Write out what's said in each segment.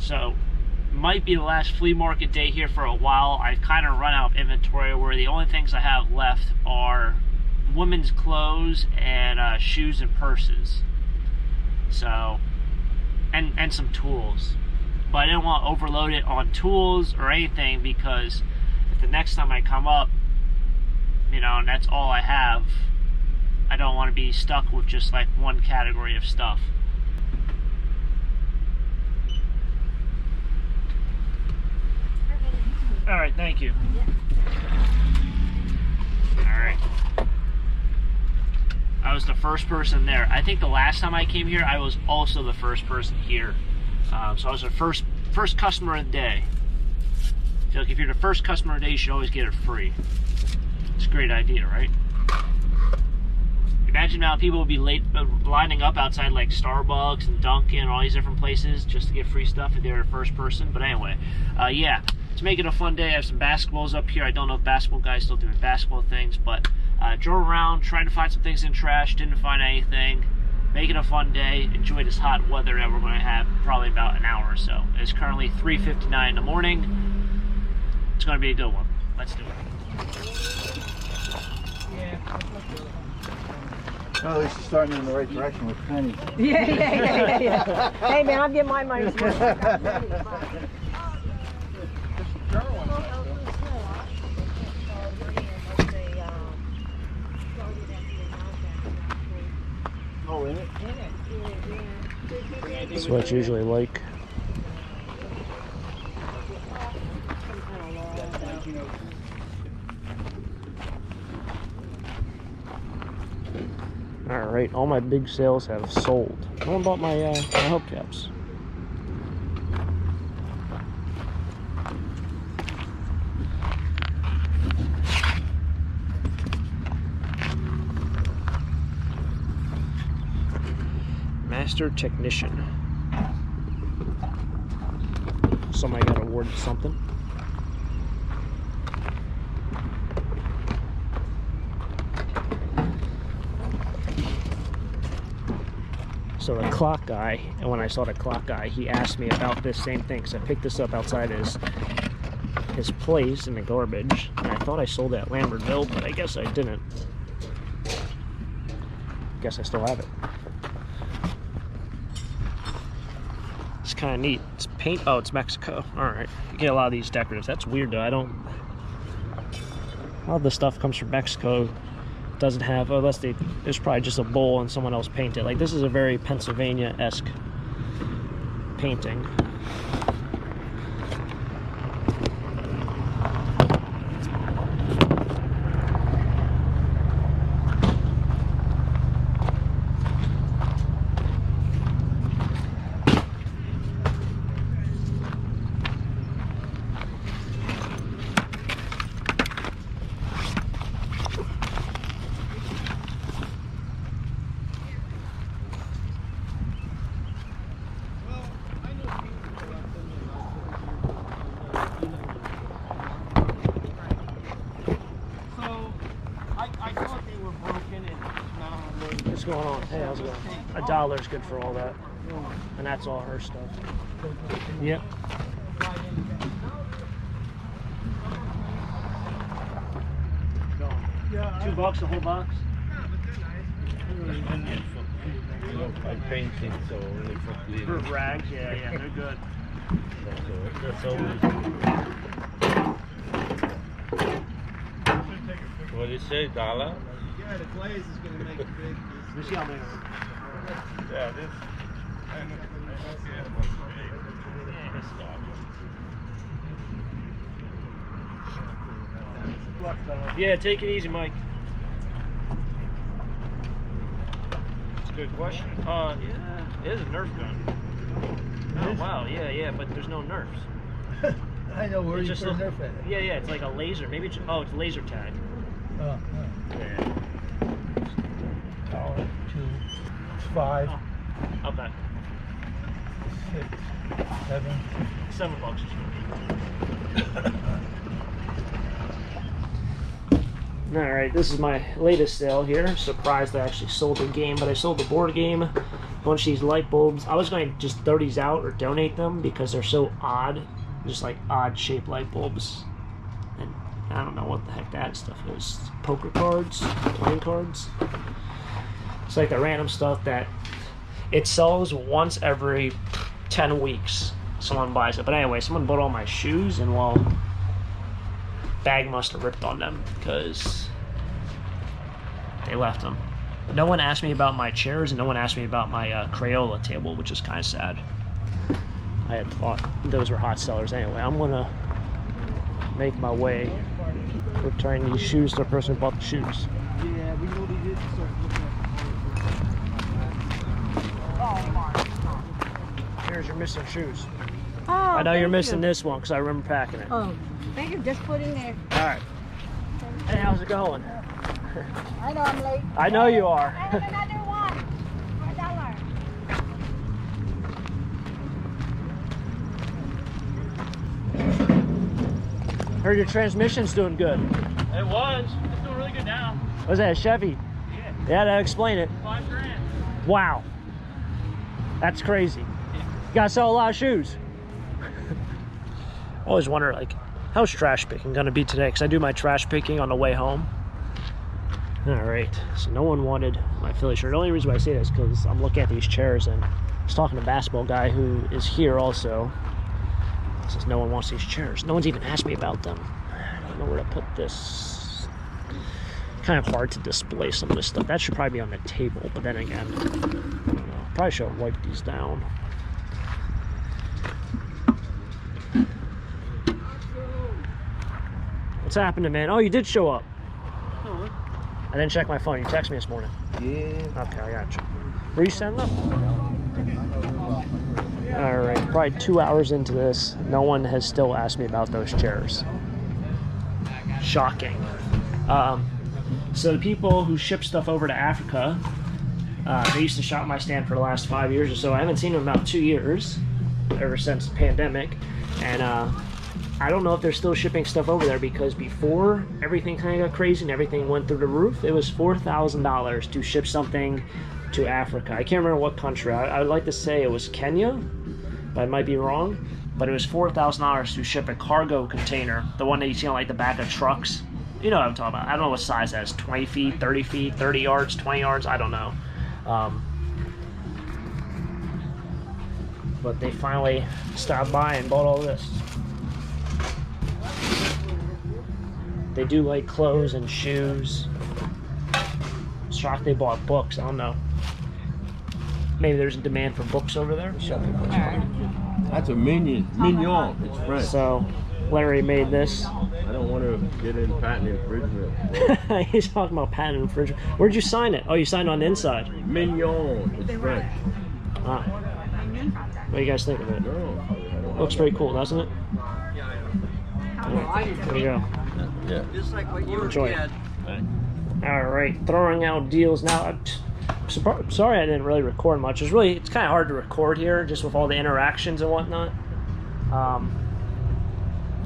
So might be the last flea market day here for a while. I've kind of run out of inventory where the only things I have left are women's clothes and shoes and purses. So, and some tools. But I didn't want to overload it on tools or anything, because if the next time I come up, you know, and that's all I have, I don't want to be stuck with just like one category of stuff. All right, thank you. All right. I was the first person there. I think the last time I came here, I was also the first person here. So I was the first customer of the day. I feel like if you're the first customer of the day, you should always get it free. It's a great idea, right? Imagine how people would be lining up outside like Starbucks and Dunkin' and all these different places just to get free stuff if they're the first person. But anyway, yeah. To make it a fun day, I have some basketballs up here. I don't know if basketball guys still doing basketball things, but drove around, tried to find some things in trash, didn't find anything. Make it a fun day. Enjoy this hot weather that we're going to have probably about an hour or so. It's currently 3:59 in the morning. It's going to be a good one. Let's do it. Well, at least you're starting in the right direction with pennies. Yeah. Hey man, I'll get my money's worth. Oh, in it? That's what it's usually like. Alright, all my big sales have sold. No one bought my hubcaps. Master Technician. Somebody got awarded something. So the clock guy, and when I saw the clock guy, he asked me about this same thing. So I picked this up outside his place in the garbage. And I thought I sold it at Lambertville, but I guess I didn't. Guess I still have it. It's kind of neat. It's paint. Oh, it's Mexico. All right. You get a lot of these decoratives. That's weird though. A lot of the stuff comes from Mexico. Doesn't have, unless there's probably just a bowl and someone else painted. Like this is a very Pennsylvania-esque painting. What's going on? Hey, how's it going? $1 is good for all that. And that's all her stuff. Yep. $2 the whole box? I paint it, so only for cleaning. For rags, yeah, they're good. That's all. What do you say, $1? Yeah, the glaze is going to make it big. You see how many? Yeah, this. Yeah, take it easy, Mike. It's a good question. Yeah, it is a Nerf gun. Oh wow, yeah, but there's no Nerfs. I know where It's you just put a, Nerf at. yeah, it's like a laser. Maybe it's, oh, it's laser tag. Oh, Yeah. $1, 2, 5, Oh, okay. 6, 7. $7 is good. Alright, this is my latest sale here. Surprised I actually sold a game, but I sold the board game bunch of these light bulbs. I was going to just throw these out or donate them because they're so odd, just like odd shaped light bulbs. And I don't know what the heck that stuff is. Poker cards, playing cards. It's like the random stuff that it sells once every 10 weeks. Someone buys it. But anyway, someone bought all my shoes, and well, bag must have ripped on them because they left them. No one asked me about my chairs, and no one asked me about my Crayola table, which is kind of sad. I had thought those were hot sellers. Anyway, I'm gonna make my way, return these shoes to the person who bought the shoes. Yeah, we know they did start looking at. Here's your missing shoes. Oh, I know you're thank missing you. this one because I remember packing it. Oh, thank you. Just put in there. All right. Hey, how's it going? I know I'm late. I know you are. I have another one. $1. Heard your transmission's doing good. It was. It's doing really good now. Was that a Chevy? Yeah. Yeah, that explain it. $5 grand. Wow. That's crazy. You gotta sell a lot of shoes. I always wonder, like, how's trash picking gonna be today? Because I do my trash picking on the way home. All right, so no one wanted my Philly shirt. The only reason why I say this is because I'm looking at these chairs, and I was talking to a basketball guy who is here also. He says no one wants these chairs. No one's even asked me about them. I don't know where to put this. Kind of hard to display some of this stuff. That should probably be on the table, but then again, I don't know. Probably should have wiped these down. What's happening, man? Oh, you did show up. I didn't check my phone. You texted me this morning. Yeah. Okay, I got you. Were you setting up? All right, probably 2 hours into this, no one has still asked me about those chairs. Shocking. So the people who ship stuff over to Africa, they used to shop my stand for the last 5 years or so. I haven't seen them in about 2 years, ever since the pandemic. And I don't know if they're still shipping stuff over there because before everything kind of got crazy and everything went through the roof, it was $4,000 to ship something to Africa. I can't remember what country. I would like to say it was Kenya, but I might be wrong. But it was $4,000 to ship a cargo container, the one that you see on like the back of trucks. You know what I'm talking about. I don't know what size that is, 20 feet, 30 feet, 30 yards, 20 yards, I don't know. But they finally stopped by and bought all this. They do like clothes and shoes. I'm shocked they bought books, I don't know. Maybe there's a demand for books over there. That's a mignon. It's French. So Larry made this. I don't want to get in patent infringement. He's talking about patent infringement. Where'd you sign it? Oh, you signed on the inside. Mignon. It's French. Ah. What do you guys think of it? No. I don't Looks pretty cool, doesn't it? There you go. Yeah. Just like what you were Enjoy it. kid. All right, throwing out deals now. I'm sorry I didn't really record much. It's kind of hard to record here just with all the interactions and whatnot.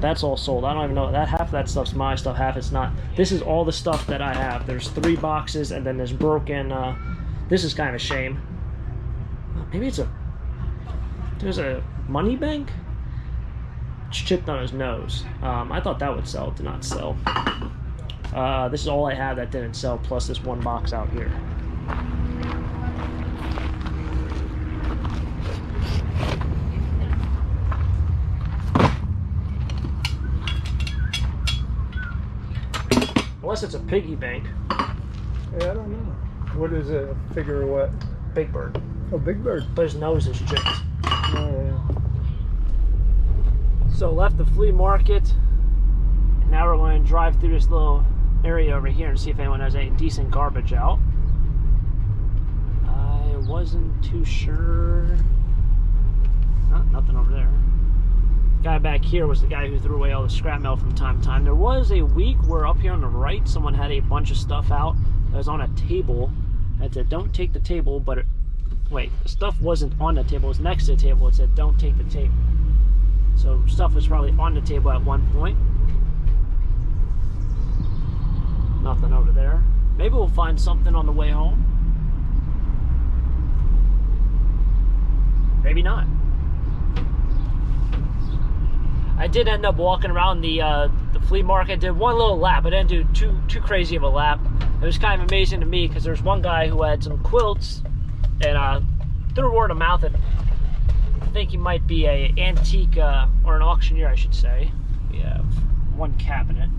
That's all sold. I don't even know that half of that stuff's my stuff, half it's not. This is all the stuff that I have. There's 3 boxes and then there's broken. This is kind of a shame. Maybe there's a money bank. It's chipped on his nose. I thought that would sell. It did not sell. This is all I had that didn't sell, plus this 1 box out here. Unless it's a piggy bank. Yeah, I don't know. What is a figure of what? Big Bird. Oh, Big Bird. But his nose is chipped. Oh, yeah. So left the flea market. And now we're going to drive through this little area over here and see if anyone has any decent garbage out. I wasn't too sure. Oh, nothing over there. The guy back here was the guy who threw away all the scrap metal from time to time. There was a week where up here on the right, someone had a bunch of stuff out that was on a table. It said, don't take the table, but wait, the stuff wasn't on the table, it was next to the table. It said, don't take the table. So stuff was probably on the table at one point. Nothing over there. Maybe we'll find something on the way home. maybe not. I did end up walking around the flea market. Did one little lap. I didn't do too crazy of a lap. It was kind of amazing to me because there's one guy who had some quilts, and through word of mouth, I think he might be a antique or an auctioneer, I should say. We have one cabinet.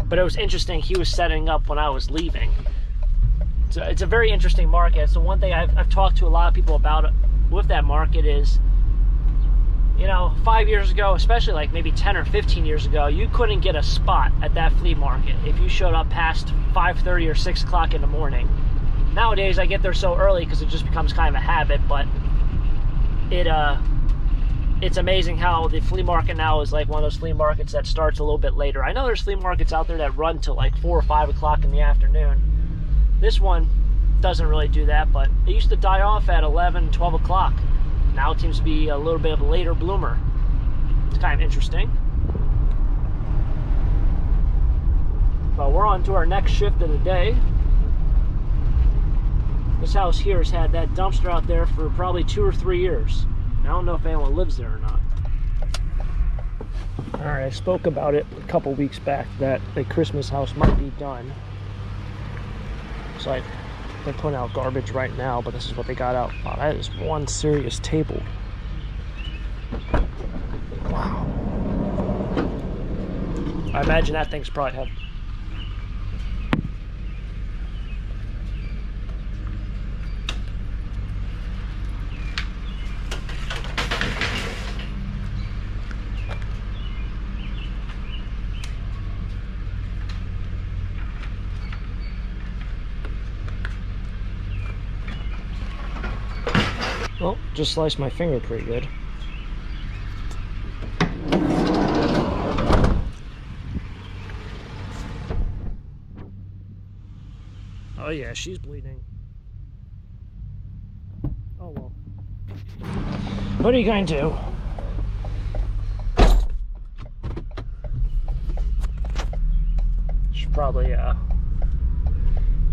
But it was interesting. He was setting up when I was leaving. So it's a very interesting market. So one thing I've talked to a lot of people about with that market is, you know, 5 years ago, especially like maybe 10 or 15 years ago, you couldn't get a spot at that flea market if you showed up past 5:30 or 6 o'clock in the morning. Nowadays, I get there so early because it just becomes kind of a habit, but it's amazing how the flea market now is like one of those flea markets that starts a little bit later. I know there's flea markets out there that run till like 4 or 5 o'clock in the afternoon. This one doesn't really do that, but it used to die off at 11, 12 o'clock. Now it seems to be a little bit of a later bloomer. It's kind of interesting. But we're on to our next shift of the day. This house here has had that dumpster out there for probably 2 or 3 years. I don't know if anyone lives there or not. Alright, I spoke about it a couple weeks back that the Christmas house might be done. It's like they're putting out garbage right now, but this is what they got out. Wow, that is one serious table. Wow. I imagine that thing's probably heavy. Well, just sliced my finger pretty good. Oh yeah, she's bleeding. Oh well. What are you going to do? Should probably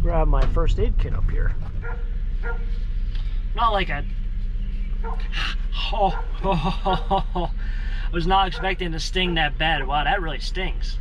grab my first aid kit up here. Not like a I was not expecting to sting that bad. Wow, that really stings.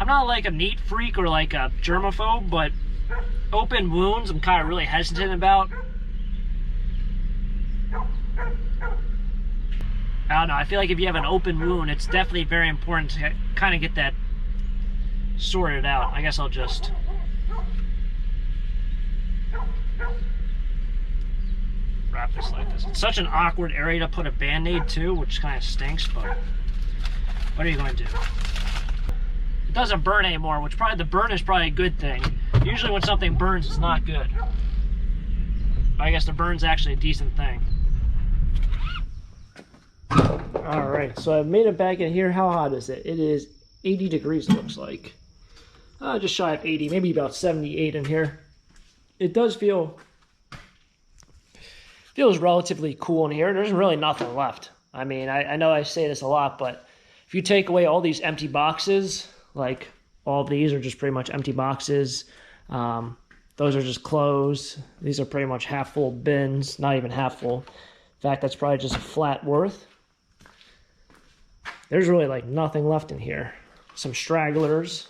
I'm not like a neat freak or like a germaphobe, but open wounds I'm kind of really hesitant about. I don't know, I feel like if you have an open wound, it's definitely very important to kind of get that sorted out. I guess I'll just wrap this like this. It's such an awkward area to put a band-aid to, which kind of stinks, but what are you going to do? It doesn't burn anymore, which probably the burn is probably a good thing. Usually when something burns, it's not good. But I guess the burn's actually a decent thing. Alright, so I've made it back in here. How hot is it? It is 80 degrees, it looks like. Just shy of 80, maybe about 78 in here. It does feels relatively cool in here. There's really nothing left. I mean, I know I say this a lot, but if you take away all these empty boxes, like all of these are just pretty much empty boxes. Those are just clothes. These are pretty much half full bins, not even half full. In fact, that's probably just a flat worth. There's really like nothing left in here. Some stragglers.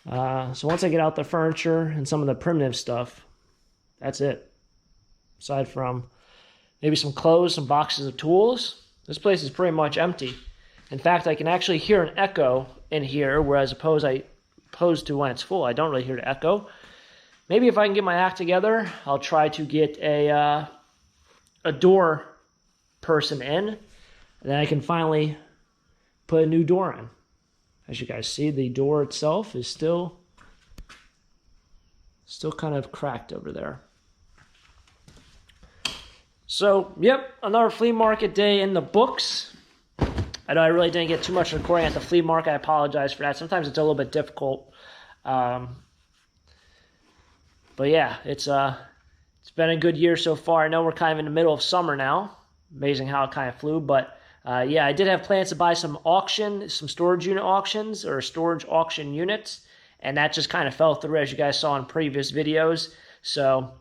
So once I get out the furniture and some of the primitive stuff, that's it. Aside from maybe some clothes, some boxes of tools, this place is pretty much empty. In fact, I can actually hear an echo in here, whereas opposed to when it's full, I don't really hear the echo. Maybe if I can get my act together, I'll try to get a door person in, and then I can finally put a new door in. As you guys see, the door itself is still kind of cracked over there. So, yep, another flea market day in the books. I know I really didn't get too much recording at the flea market. I apologize for that. Sometimes it's a little bit difficult. But yeah, it's been a good year so far. I know we're kind of in the middle of summer now. Amazing how it kind of flew. But yeah, I did have plans to buy some storage unit auctions or storage auction units. and that just kind of fell through, as you guys saw in previous videos. So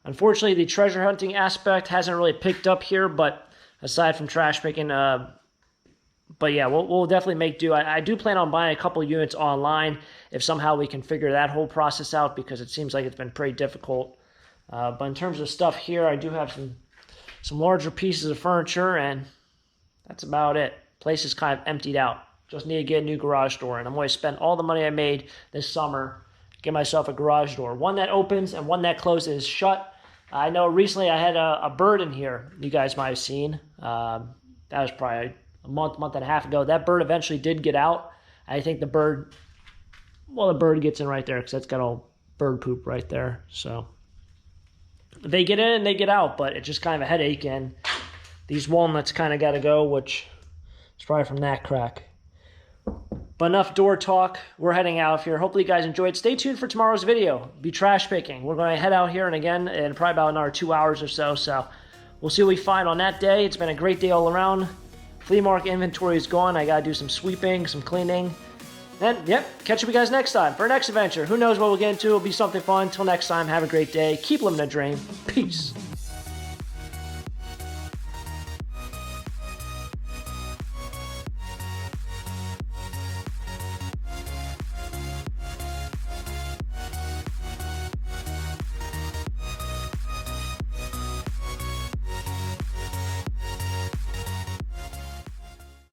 unfortunately, the treasure hunting aspect hasn't really picked up here, but aside from trash picking, but yeah, we'll definitely make do. I do plan on buying a couple units online if somehow we can figure that whole process out, because it seems like it's been pretty difficult. But in terms of stuff here, I do have some larger pieces of furniture, and that's about it. Place is kind of emptied out. Just need to get a new garage door, and I'm going to spend all the money I made this summer to get myself a garage door. One that opens and one that closes shut. I know recently I had a bird in here you guys might have seen. That was probably a month and a half ago. That bird eventually did get out. I think the bird gets in right there because that's got all bird poop right there. So they get in and they get out, but it's just kind of a headache, and these walnuts kind of got to go, which is probably from that crack. But enough door talk. We're heading out of here. Hopefully you guys enjoyed. Stay tuned for tomorrow's video. Be trash picking. We're going to head out here and again in probably about another 2 hours or so. So we'll see what we find on that day. It's been a great day all around. Flea market inventory is gone. I got to do some sweeping, some cleaning. Then, yep, catch up with you guys next time for our next adventure. Who knows what we'll get into. It'll be something fun. Until next time, have a great day. Keep living a dream. Peace.